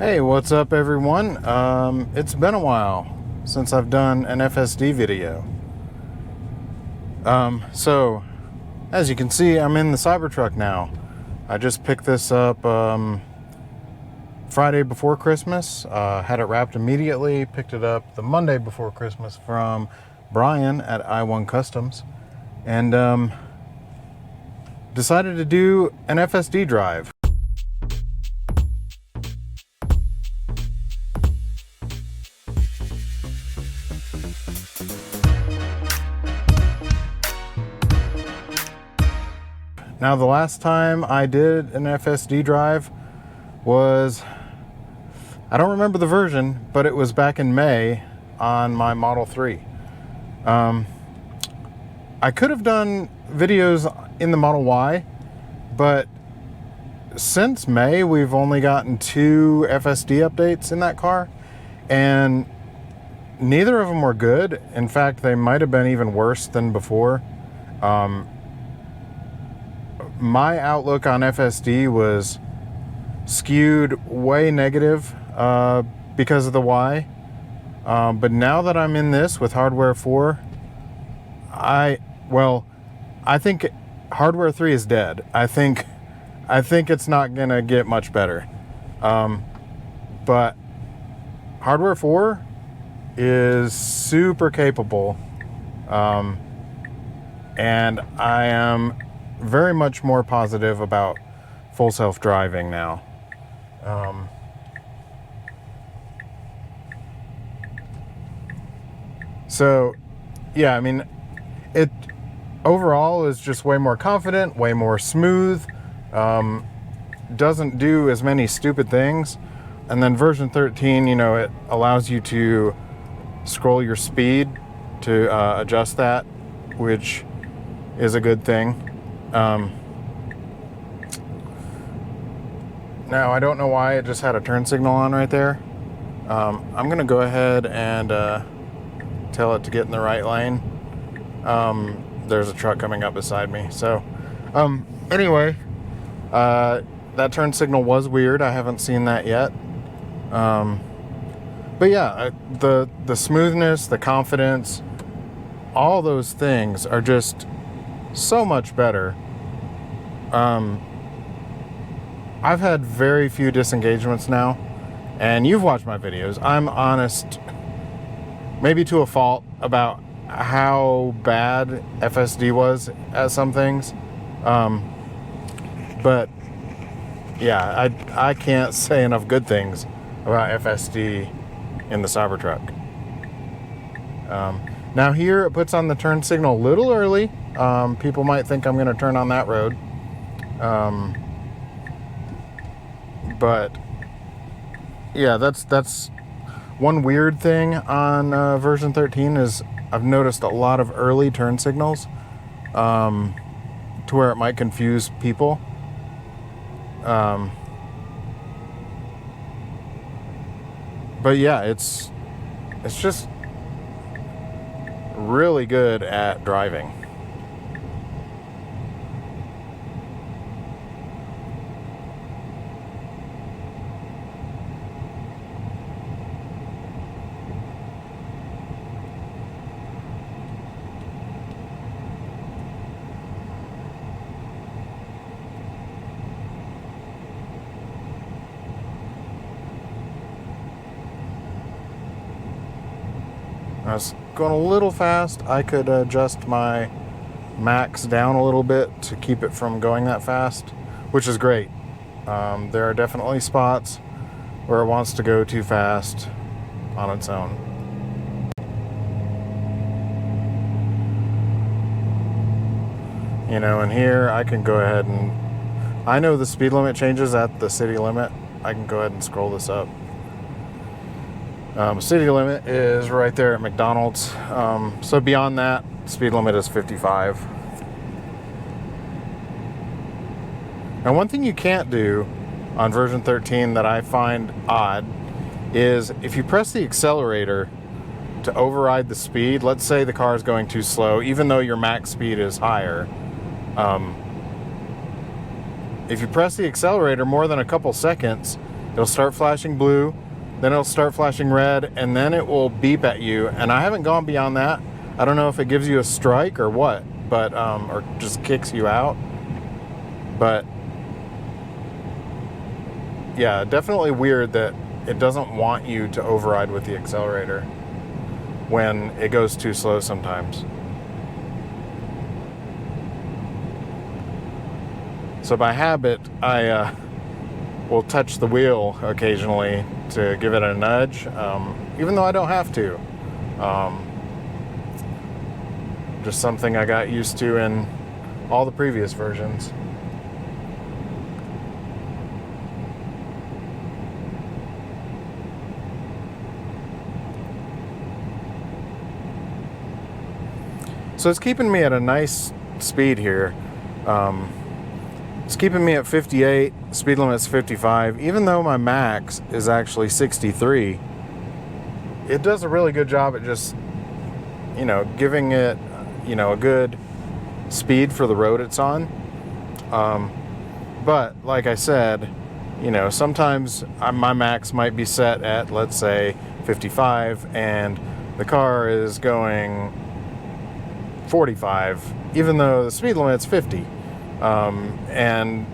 Hey, what's up everyone? It's been a while since I've done an FSD video. So, as you can see, I'm in the Cybertruck now. I just picked this up Friday before Christmas, had it wrapped immediately, picked it up the Monday before Christmas from Brian at i1 Customs, and decided to do an FSD drive. Now, the last time I did an FSD drive was, I don't remember the version, but it was back in May on my Model 3. I could have done videos in the Model Y, but since May, we've only gotten 2 FSD updates in that car, and neither of them were good. In fact, they might have been even worse than before. My outlook on FSD was skewed way negative because of the Y. But now that I'm in this with Hardware 4, I think Hardware 3 is dead. I think it's not gonna get much better. But Hardware 4 is super capable, and I am very much more positive about full self-driving now. So yeah, I mean, it overall is just way more confident, way more smooth, doesn't do as many stupid things. And then version 13, you know, it allows you to scroll your speed to adjust that, which is a good thing. Now, I don't know why it just had a turn signal on right there. I'm gonna go ahead and tell it to get in the right lane. There's a truck coming up beside me. So anyway, that turn signal was weird. I haven't seen that yet. But yeah, the smoothness, the confidence, all those things are just so much better. I've had very few disengagements now, and you've watched my videos. I'm honest, maybe to a fault, about how bad FSD was at some things. But yeah, I can't say enough good things about FSD in the Cybertruck. Now here it puts on the turn signal a little early. People might think I'm going to turn on that road. But yeah, that's one weird thing on version 13 is I've noticed a lot of early turn signals to where it might confuse people. But yeah, it's just really good at driving. I was going a little fast. I could adjust my max down a little bit to keep it from going that fast, which is great. There are definitely spots where it wants to go too fast on its own. You know, and here I can go ahead and, I know the speed limit changes at the city limit. I can go ahead and scroll this up. City limit is right there at McDonald's. So beyond that, speed limit is 55. Now, one thing you can't do on version 13 that I find odd is if you press the accelerator to override the speed, let's say the car is going too slow, even though your max speed is higher. If you press the accelerator more than a couple seconds, It'll start flashing blue, then it'll start flashing red, and then it will beep at you. And I haven't gone beyond that. I don't know if it gives you a strike or what, but or just kicks you out. But yeah, definitely weird that it doesn't want you to override with the accelerator when it goes too slow sometimes. So by habit, I will touch the wheel occasionally to give it a nudge, even though I don't have to. Just something I got used to in all the previous versions. So it's keeping me at a nice speed here. It's keeping me at 58, speed limit's 55. Even though my max is actually 63, it does a really good job at just, you know, giving it, you know, a good speed for the road it's on. But like I said, you know, sometimes my max might be set at, let's say, 55, and the car is going 45, even though the speed limit's 50. And,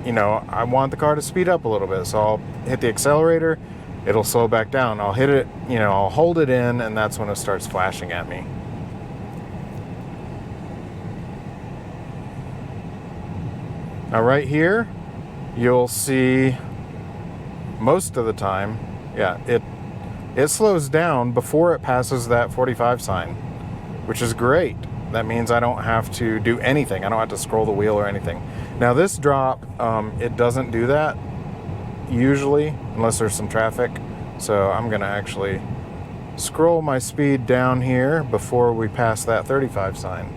you know, I want the car to speed up a little bit, so I'll hit the accelerator, it'll slow back down. I'll hit it, you know, I'll hold it in, and that's when it starts flashing at me. Now right here, you'll see most of the time, yeah, it slows down before it passes that 45 sign, which is great. That means I don't have to do anything. I don't have to scroll the wheel or anything. Now this drop, it doesn't do that usually, unless there's some traffic. So I'm gonna actually scroll my speed down here before we pass that 35 sign.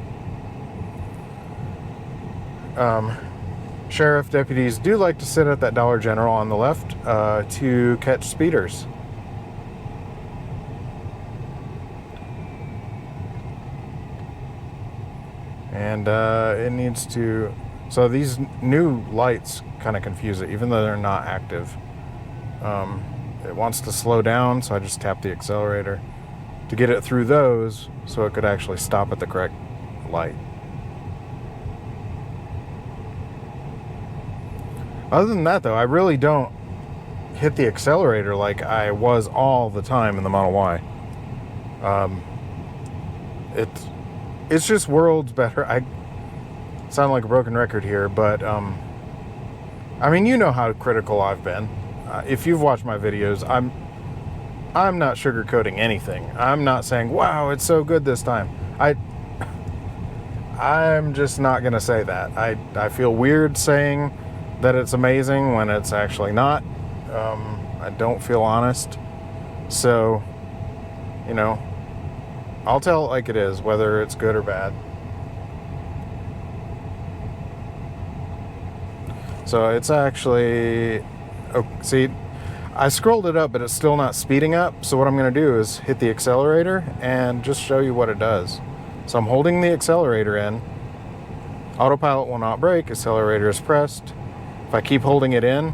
Sheriff deputies do like to sit at that Dollar General on the left to catch speeders. And it needs to, so these new lights kind of confuse it, even though they're not active. It wants to slow down, so I just tap the accelerator to get it through those so it could actually stop at the correct light. Other than that, though, I really don't hit the accelerator like I was all the time in the Model Y. It's just worlds better. I sound like a broken record here, but I mean, you know how critical I've been. If you've watched my videos, I'm not sugarcoating anything. I'm not saying, wow, it's so good this time. I'm just not gonna say that. I feel weird saying that it's amazing when it's actually not. I don't feel honest. So, you know, I'll tell it like it is, whether it's good or bad. So it's actually, oh, see, I scrolled it up, but it's still not speeding up. So what I'm gonna do is hit the accelerator and just show you what it does. So I'm holding the accelerator in. Autopilot will not brake, accelerator is pressed. If I keep holding it in,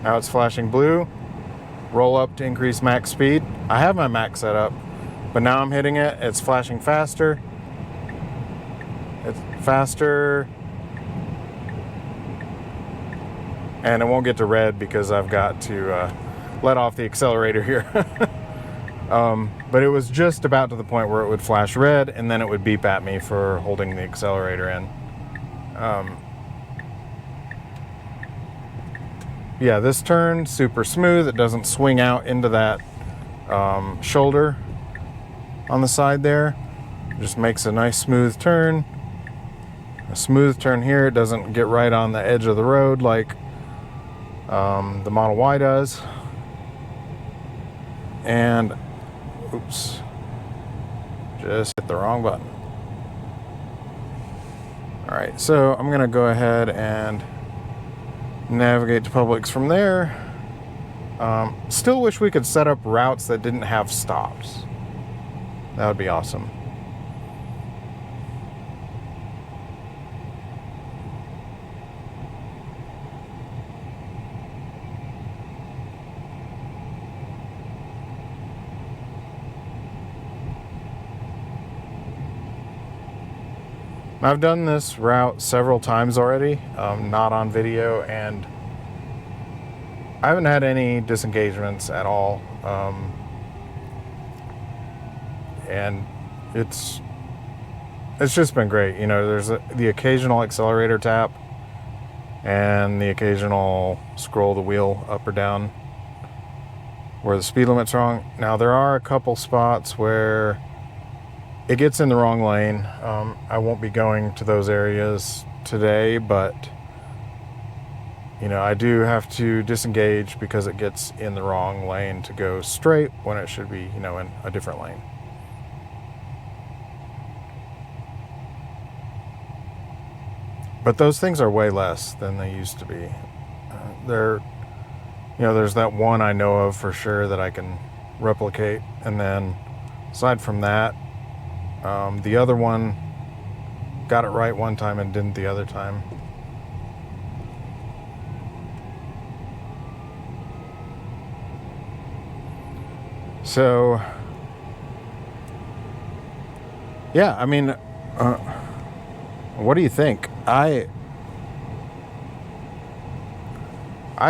now it's flashing blue. Roll up to increase max speed. I have my max set up, but now I'm hitting it, it's flashing faster. It's faster. And it won't get to red because I've got to let off the accelerator here. But it was just about to the point where it would flash red and then it would beep at me for holding the accelerator in. Yeah, this turn, super smooth. It doesn't swing out into that shoulder on the side there. It just makes a nice smooth turn. A smooth turn here. It doesn't get right on the edge of the road like the Model Y does. And, oops, just hit the wrong button. All right, so I'm gonna go ahead and navigate to Publix from there. Still wish we could set up routes that didn't have stops. That would be awesome. I've done this route several times already, not on video, and I haven't had any disengagements at all. And it's just been great. You know, there's the occasional accelerator tap and the occasional scroll the wheel up or down where the speed limit's wrong. Now, there are a couple spots where it gets in the wrong lane. I won't be going to those areas today, but you know, I do have to disengage because it gets in the wrong lane to go straight when it should be, you know, in a different lane. But those things are way less than they used to be. You know, there's that one I know of for sure that I can replicate, and then aside from that, the other one got it right one time and didn't the other time. So, yeah, I mean, what do you think? I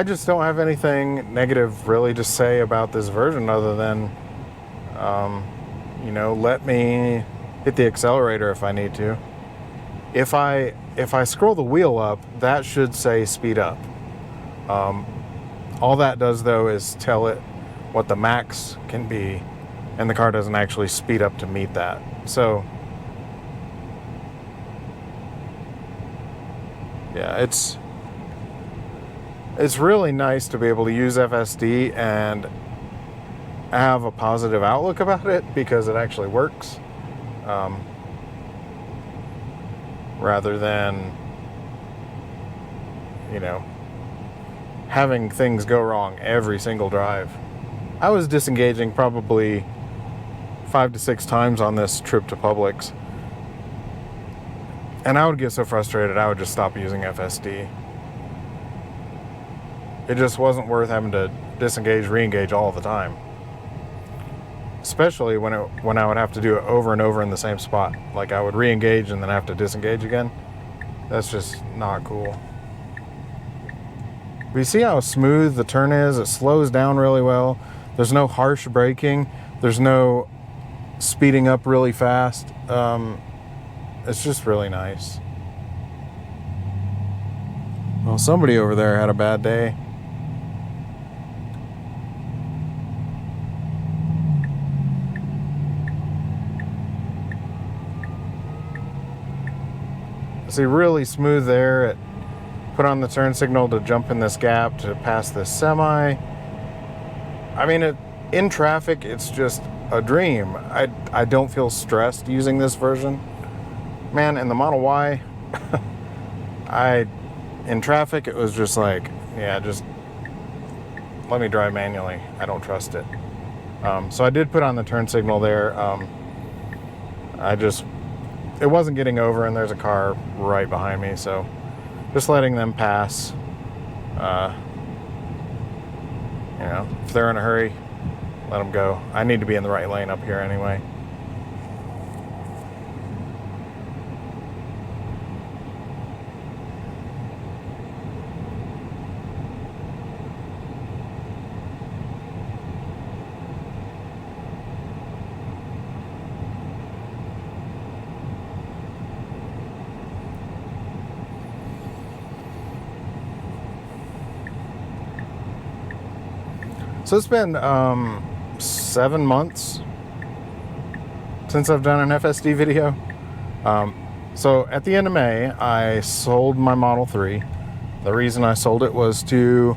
just don't have anything negative really to say about this version other than, you know, let me hit the accelerator if I need to. If I scroll the wheel up, that should say speed up. All that does though is tell it what the max can be, and the car doesn't actually speed up to meet that. So yeah, it's really nice to be able to use FSD and have a positive outlook about it because it actually works, rather than, you know, having things go wrong every single drive. I was disengaging probably 5 to 6 times on this trip to Publix, and I would get so frustrated I would just stop using FSD. It just wasn't worth having to disengage, re-engage all the time. Especially when I would have to do it over and over in the same spot. Like I would re-engage and then have to disengage again. That's just not cool. But you see how smooth the turn is? It slows down really well. There's no harsh braking. There's no speeding up really fast. It's just really nice. Well, somebody over there had a bad day. See, really smooth there. It put on the turn signal to jump in this gap to pass this semi. I mean, in traffic, it's just a dream. I don't feel stressed using this version. Man, in the Model Y, in traffic, it was just like, yeah, just let me drive manually. I don't trust it. So I did put on the turn signal there. It wasn't getting over, and there's a car right behind me, so just letting them pass. You know, if they're in a hurry, let them go. I need to be in the right lane up here anyway. So it's been 7 months since I've done an FSD video. So at the end of May, I sold my Model 3. The reason I sold it was to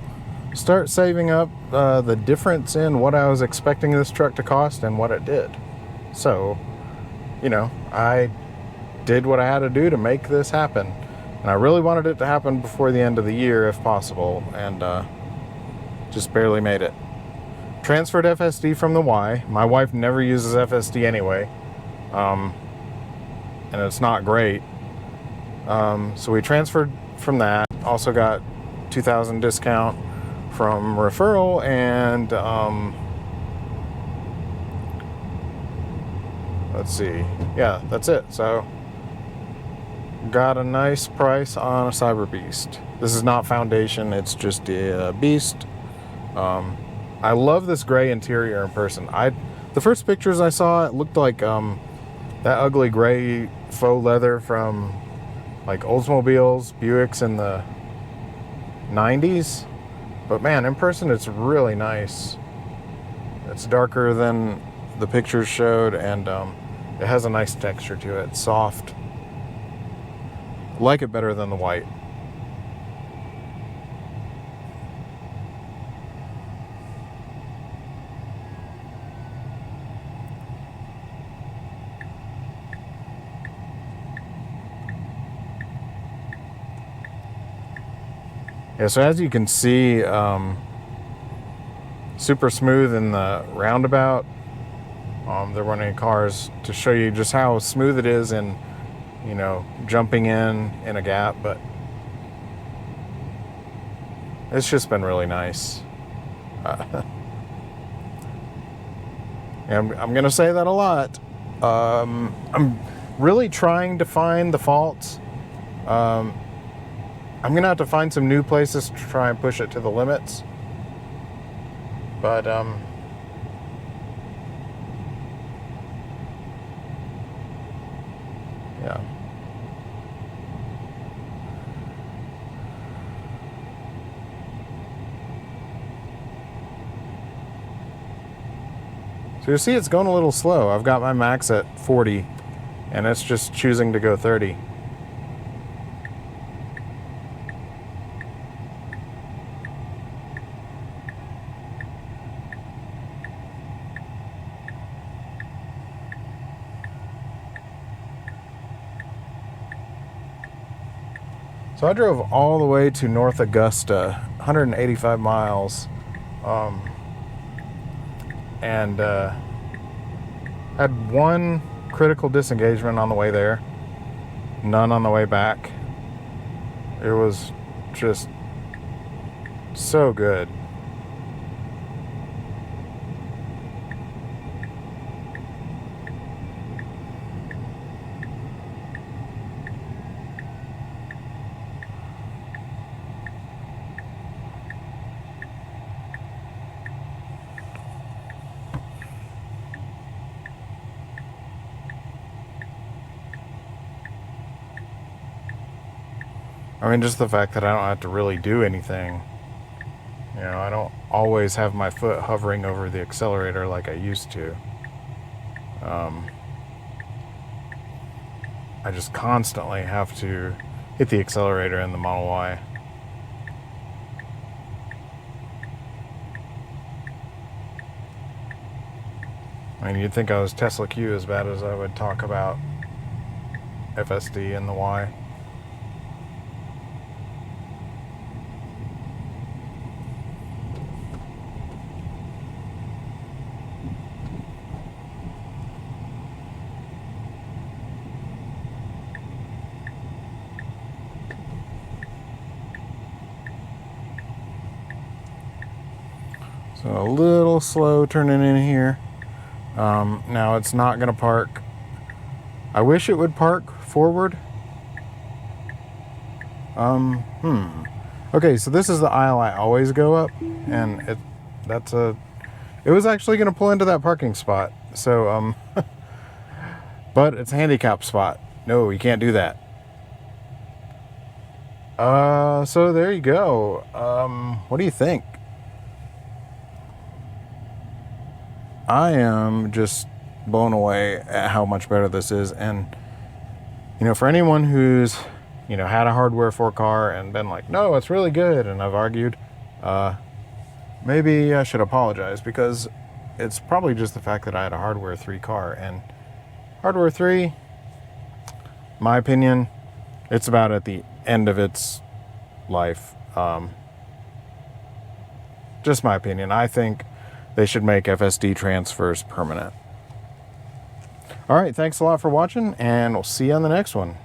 start saving up the difference in what I was expecting this truck to cost and what it did. So, you know, I did what I had to do to make this happen. And I really wanted it to happen before the end of the year if possible, and just barely made it. Transferred FSD from the Y. My wife never uses FSD anyway, and it's not great. So we transferred from that. Also got $2,000 discount from referral, and let's see. Yeah, that's it. So got a nice price on a Cyber Beast. This is not foundation, it's just a beast. I love this gray interior in person. The first pictures I saw, it looked like that ugly gray faux leather from like Oldsmobiles, Buicks in the 90s. But man, in person it's really nice. It's darker than the pictures showed, and it has a nice texture to it. It's soft. Like it better than the white. Yeah, so as you can see, super smooth in the Roundabout. They're running cars to show you just how smooth it is in, you know, jumping in a gap, but it's just been really nice. And I'm gonna say that a lot. I'm really trying to find the faults. I'm gonna have to find some new places to try and push it to the limits. But yeah. So you see it's going a little slow. I've got my max at 40 and it's just choosing to go 30. So I drove all the way to North Augusta, 185 miles, and had one critical disengagement on the way there, none on the way back. It was just so good. I mean, just the fact that I don't have to really do anything. You know, I don't always have my foot hovering over the accelerator like I used to. I just constantly have to hit the accelerator in the Model Y. I mean, you'd think I was Tesla Q as bad as I would talk about FSD and the Y. So a little slow turning in here. Now it's not going to park. I wish it would park forward. Okay, so this is the aisle I always go up, and it was actually going to pull into that parking spot. So but it's a handicap spot. No, you can't do that. So there you go. What do you think? I am just blown away at how much better this is. And, you know, for anyone who's, you know, had a hardware 4 car and been like, no, it's really good, and I've argued, maybe I should apologize, because it's probably just the fact that I had a hardware 3 car. And hardware 3, my opinion, it's about at the end of its life. Just my opinion. I think they should make FSD transfers permanent. All right, thanks a lot for watching, and we'll see you on the next one.